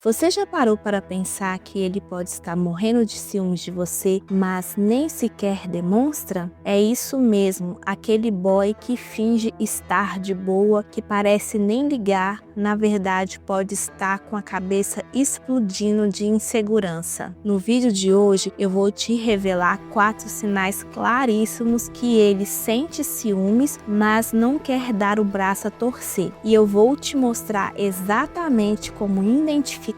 Você já parou para pensar que ele pode estar morrendo de ciúmes de você, mas nem sequer demonstra? É isso mesmo, aquele boy que finge estar de boa, que parece nem ligar, na verdade pode estar com a cabeça explodindo de insegurança. No vídeo de hoje eu vou te revelar 4 sinais claríssimos que ele sente ciúmes, mas não quer dar o braço a torcer. E eu vou te mostrar exatamente como identificar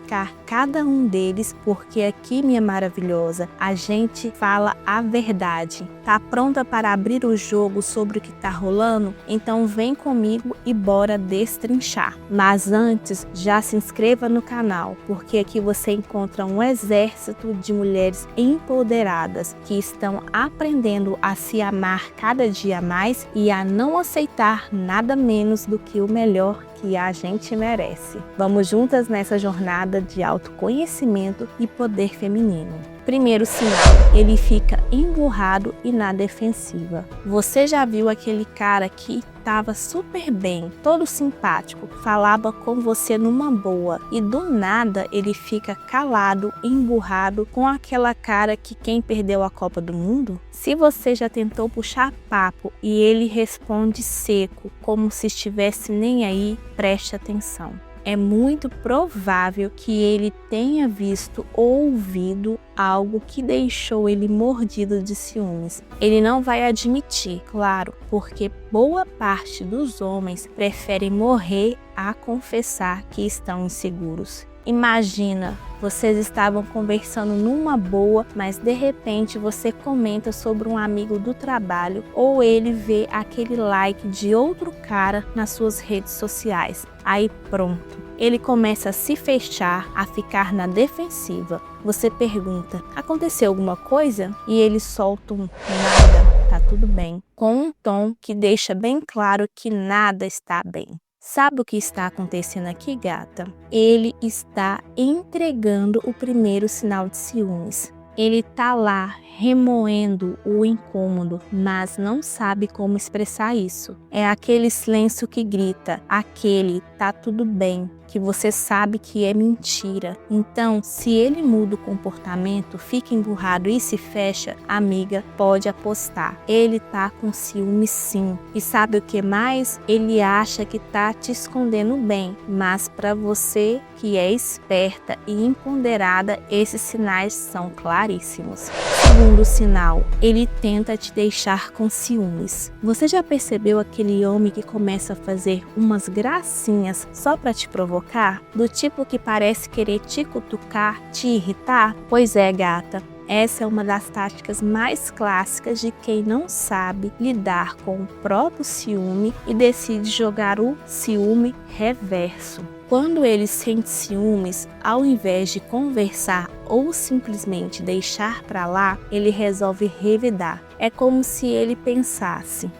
cada um deles, porque aqui, minha maravilhosa, a gente fala a verdade. Tá pronta para abrir o jogo sobre o que tá rolando? Então vem comigo e bora destrinchar. Mas antes, já se inscreva no canal, porque aqui você encontra um exército de mulheres empoderadas que estão aprendendo a se amar cada dia mais e a não aceitar nada menos do que o melhor que a gente merece. Vamos juntas nessa jornada de autoconhecimento e poder feminino. Primeiro sinal, ele fica emburrado e na defensiva. Você já viu aquele cara que estava super bem, todo simpático, falava com você numa boa e do nada ele fica calado, emburrado, com aquela cara que quem perdeu a Copa do Mundo? Se você já tentou puxar papo e ele responde seco, como se estivesse nem aí, preste atenção. É muito provável que ele tenha visto ou ouvido algo que deixou ele mordido de ciúmes. Ele não vai admitir, claro, porque boa parte dos homens preferem morrer a confessar que estão inseguros. Imagina, vocês estavam conversando numa boa, mas de repente você comenta sobre um amigo do trabalho ou ele vê aquele like de outro cara nas suas redes sociais. Aí pronto, ele começa a se fechar, a ficar na defensiva. Você pergunta, aconteceu alguma coisa? E ele solta um nada, tá tudo bem, com um tom que deixa bem claro que nada está bem. Sabe o que está acontecendo aqui, gata? Ele está entregando o primeiro sinal de ciúmes. Ele tá lá remoendo o incômodo, mas não sabe como expressar isso. É aquele silêncio que grita, aquele tá tudo bem, que você sabe que é mentira. Então, se ele muda o comportamento, fica emburrado e se fecha, amiga, pode apostar. Ele tá com ciúme sim. E sabe o que mais? Ele acha que tá te escondendo bem, mas para você que é esperta e empoderada, esses sinais são claríssimos. Segundo sinal, ele tenta te deixar com ciúmes. Você já percebeu aquele homem que começa a fazer umas gracinhas só para te provocar? Do tipo que parece querer te cutucar, te irritar? Pois é, gata. Essa é uma das táticas mais clássicas de quem não sabe lidar com o próprio ciúme e decide jogar o ciúme reverso. Quando ele sente ciúmes, ao invés de conversar ou simplesmente deixar para lá, ele resolve revidar. É como se ele pensasse,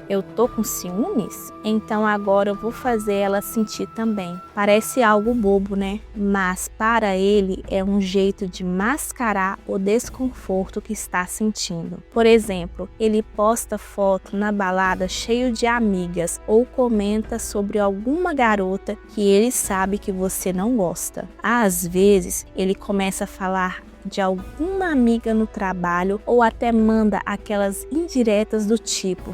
eu tô com ciúmes? Então agora eu vou fazer ela sentir também. Parece algo bobo, né? Mas para ele é um jeito de mascarar o desconforto que está sentindo. Por exemplo, ele posta foto na balada cheio de amigas ou comenta sobre alguma garota que ele sabe que você não gosta. Às vezes, ele começa a falar de alguma amiga no trabalho ou até manda aquelas indiretas do tipo,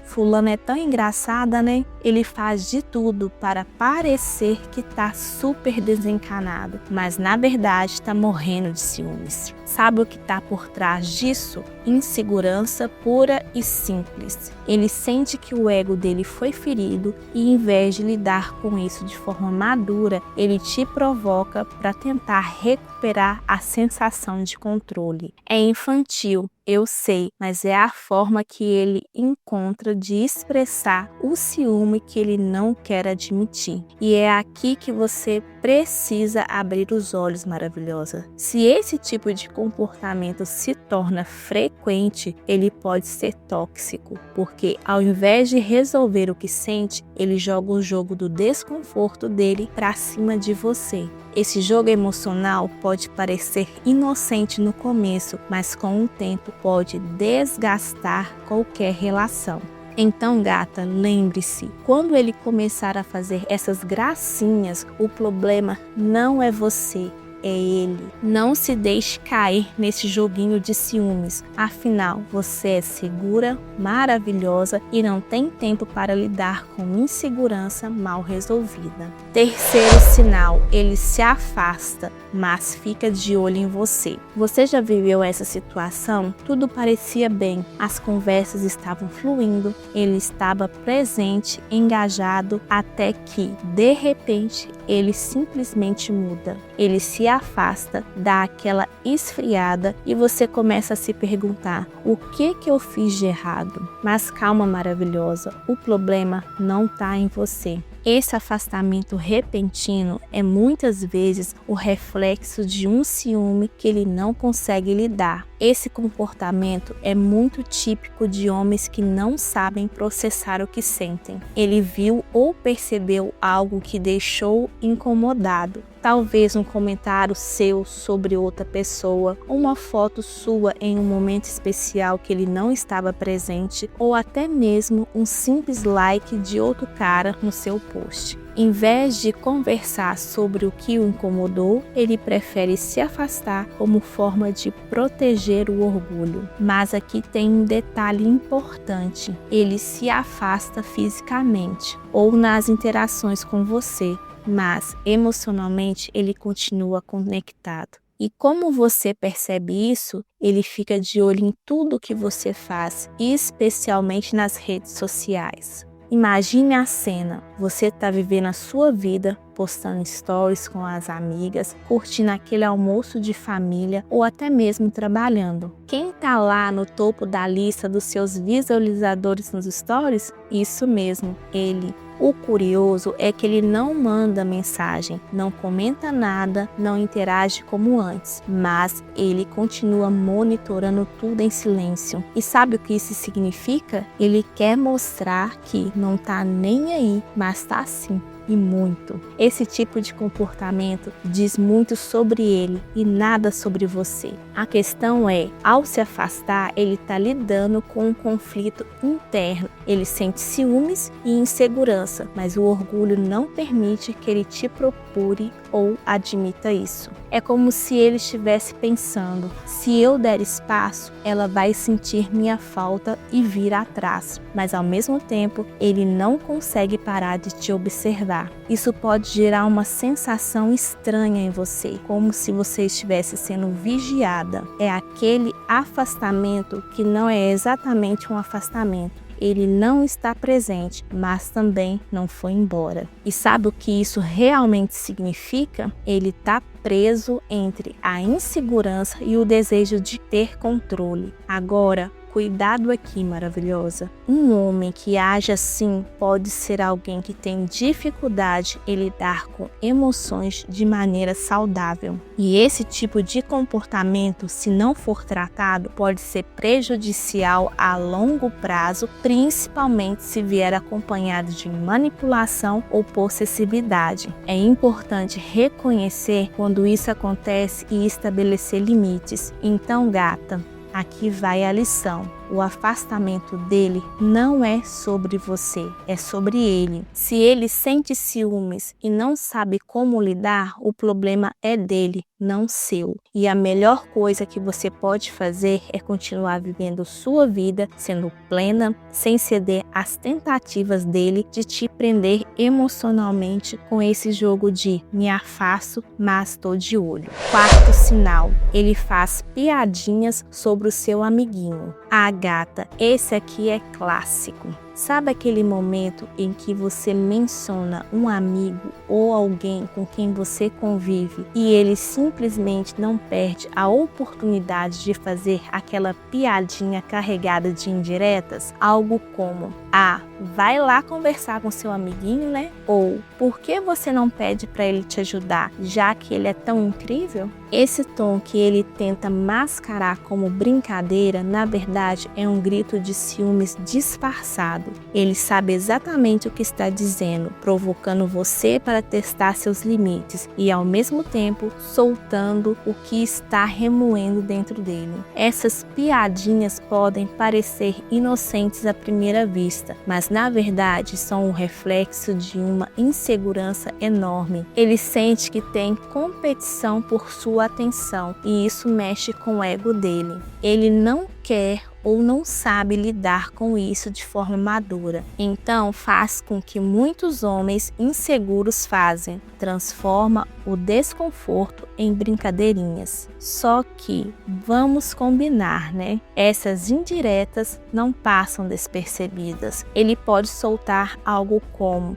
fulano é tão engraçada, né? Ele faz de tudo para parecer que tá super desencanado, mas na verdade tá morrendo de ciúmes. Sabe o que tá por trás disso? Insegurança pura e simples. Ele sente que o ego dele foi ferido e, em vez de lidar com isso de forma madura, ele te provoca para tentar recuperar a sensação de controle. É infantil, eu sei, mas é a forma que ele encontra de expressar o ciúme que ele não quer admitir. E é aqui que você precisa abrir os olhos, maravilhosa. Se esse tipo de comportamento se torna frequente, ele pode ser tóxico, porque ao invés de resolver o que sente, ele joga o jogo do desconforto dele para cima de você. Esse jogo emocional pode parecer inocente no começo, mas com o tempo pode desgastar qualquer relação. Então, gata, lembre-se, quando ele começar a fazer essas gracinhas, o problema não é você. É ele. Não se deixe cair nesse joguinho de ciúmes. Afinal, você é segura, maravilhosa e não tem tempo para lidar com insegurança mal resolvida. Terceiro sinal, ele se afasta, mas fica de olho em você. Você já viveu essa situação? Tudo parecia bem, as conversas estavam fluindo, ele estava presente, engajado, até que, de repente, ele simplesmente muda. Ele se afasta, dá aquela esfriada e você começa a se perguntar: o que eu fiz de errado? Mas calma, maravilhosa, o problema não está em você. Esse afastamento repentino é muitas vezes o reflexo de um ciúme que ele não consegue lidar. Esse comportamento é muito típico de homens que não sabem processar o que sentem. Ele viu ou percebeu algo que deixou incomodado. Talvez um comentário seu sobre outra pessoa, uma foto sua em um momento especial que ele não estava presente, ou até mesmo um simples like de outro cara no seu post. Em vez de conversar sobre o que o incomodou, ele prefere se afastar como forma de proteger o orgulho. Mas aqui tem um detalhe importante: ele se afasta fisicamente ou nas interações com você, mas emocionalmente ele continua conectado. E como você percebe isso, ele fica de olho em tudo que você faz, especialmente nas redes sociais. Imagine a cena, você está vivendo a sua vida, postando stories com as amigas, curtindo aquele almoço de família ou até mesmo trabalhando. Quem está lá no topo da lista dos seus visualizadores nos stories? Isso mesmo, ele. O curioso é que ele não manda mensagem, não comenta nada, não interage como antes, mas ele continua monitorando tudo em silêncio. E sabe o que isso significa? Ele quer mostrar que não tá nem aí, mas tá sim. E muito. Esse tipo de comportamento diz muito sobre ele e nada sobre você. A questão é, ao se afastar, ele está lidando com um conflito interno. Ele sente ciúmes e insegurança, mas o orgulho não permite que ele te procure ou admita isso. É como se ele estivesse pensando: se eu der espaço, ela vai sentir minha falta e vir atrás. Mas ao mesmo tempo, ele não consegue parar de te observar. Isso pode gerar uma sensação estranha em você, como se você estivesse sendo vigiada. É aquele afastamento que não é exatamente um afastamento. Ele não está presente, mas também não foi embora. E sabe o que isso realmente significa? Ele está preso entre a insegurança e o desejo de ter controle. Agora, cuidado aqui, maravilhosa. Um homem que age assim pode ser alguém que tem dificuldade em lidar com emoções de maneira saudável. E esse tipo de comportamento, se não for tratado, pode ser prejudicial a longo prazo, principalmente se vier acompanhado de manipulação ou possessividade. É importante reconhecer quando isso acontece e estabelecer limites. Então, gata, aqui vai a lição. O afastamento dele não é sobre você, é sobre ele. Se ele sente ciúmes e não sabe como lidar, o problema é dele, não seu. E a melhor coisa que você pode fazer é continuar vivendo sua vida, sendo plena, sem ceder às tentativas dele de te prender emocionalmente com esse jogo de me afasto, mas estou de olho. Quarto sinal, ele faz piadinhas sobre o seu amiguinho. Ah, gata, esse aqui é clássico. Sabe aquele momento em que você menciona um amigo ou alguém com quem você convive e ele simplesmente não perde a oportunidade de fazer aquela piadinha carregada de indiretas? Algo como: ah, vai lá conversar com seu amiguinho, né? Ou por que você não pede para ele te ajudar, já que ele é tão incrível? Esse tom que ele tenta mascarar como brincadeira, na verdade, é um grito de ciúmes disfarçado. cuidado. Ele sabe exatamente o que está dizendo, provocando você para testar seus limites e, ao mesmo tempo, soltando o que está remoendo dentro dele. Essas piadinhas podem parecer inocentes à primeira vista, mas na verdade são o reflexo de uma insegurança enorme. Ele sente que tem competição por sua atenção e isso mexe com o ego dele. Ele não quer ou não sabe lidar com isso de forma madura. Então faz com que muitos homens inseguros fazem, transforma o desconforto em brincadeirinhas. Só que vamos combinar, né? Essas indiretas não passam despercebidas. Ele pode soltar algo como: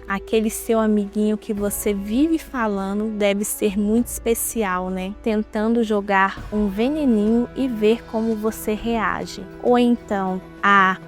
aquele seu amiguinho que você vive falando deve ser muito especial, né? Tentando jogar um veneninho e ver como você reage. Ou então,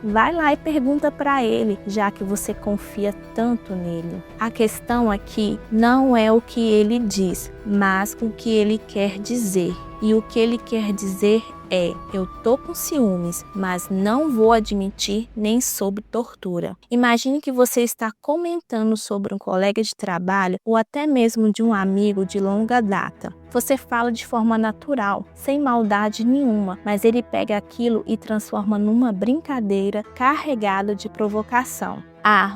vai lá e pergunta para ele, já que você confia tanto nele. A questão aqui não é o que ele diz, mas o que ele quer dizer. E o que ele quer dizer é: eu tô com ciúmes, mas não vou admitir nem sob tortura. Imagine que você está comentando sobre um colega de trabalho ou até mesmo de um amigo de longa data. Você fala de forma natural, sem maldade nenhuma, mas ele pega aquilo e transforma numa brincadeira carregada de provocação.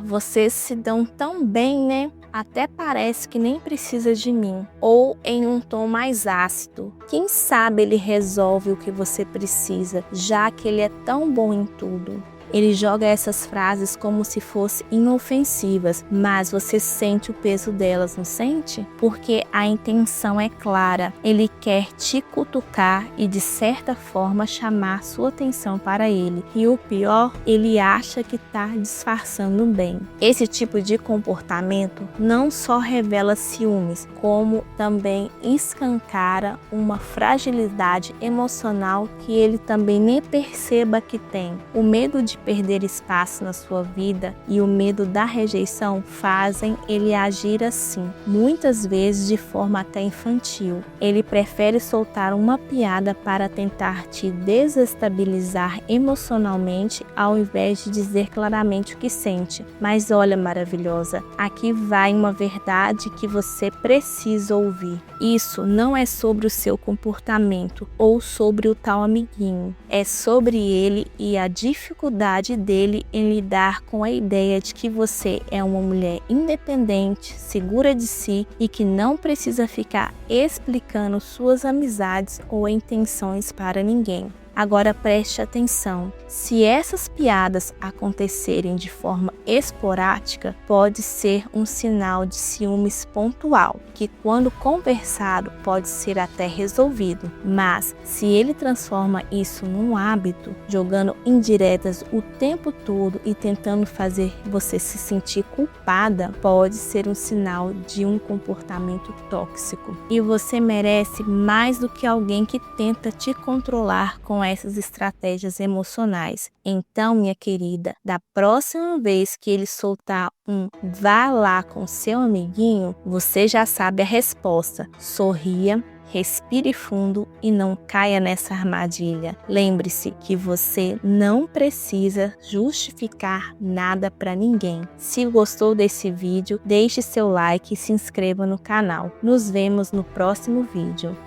Vocês se dão tão bem, né? Até parece que nem precisa de mim. Ou em um tom mais ácido: quem sabe ele resolve o que você precisa, já que ele é tão bom em tudo. Ele joga essas frases como se fossem inofensivas, mas você sente o peso delas, não sente? Porque a intenção é clara. Ele quer te cutucar e, de certa forma, chamar sua atenção para ele. E o pior, ele acha que está disfarçando bem. Esse tipo de comportamento não só revela ciúmes, como também escancara uma fragilidade emocional que ele também nem perceba que tem. O medo de perder espaço na sua vida e o medo da rejeição fazem ele agir assim, muitas vezes de forma até infantil. Ele prefere soltar uma piada para tentar te desestabilizar emocionalmente, ao invés de dizer claramente o que sente. Mas olha, maravilhosa, aqui vai uma verdade que você precisa ouvir. Isso não é sobre o seu comportamento ou sobre o tal amiguinho. É sobre ele e a dificuldade dele em lidar com a ideia de que você é uma mulher independente, segura de si e que não precisa ficar explicando suas amizades ou intenções para ninguém. Agora preste atenção: se essas piadas acontecerem de forma esporádica, pode ser um sinal de ciúmes pontual, que quando conversado pode ser até resolvido. Mas se ele transforma isso num hábito, jogando indiretas o tempo todo e tentando fazer você se sentir culpada, pode ser um sinal de um comportamento tóxico. E você merece mais do que alguém que tenta te controlar com essas estratégias emocionais. Então, minha querida, da próxima vez que ele soltar vá lá com seu amiguinho, você já sabe a resposta. Sorria, respire fundo e não caia nessa armadilha. Lembre-se que você não precisa justificar nada para ninguém. Se gostou desse vídeo, deixe seu like e se inscreva no canal. Nos vemos no próximo vídeo.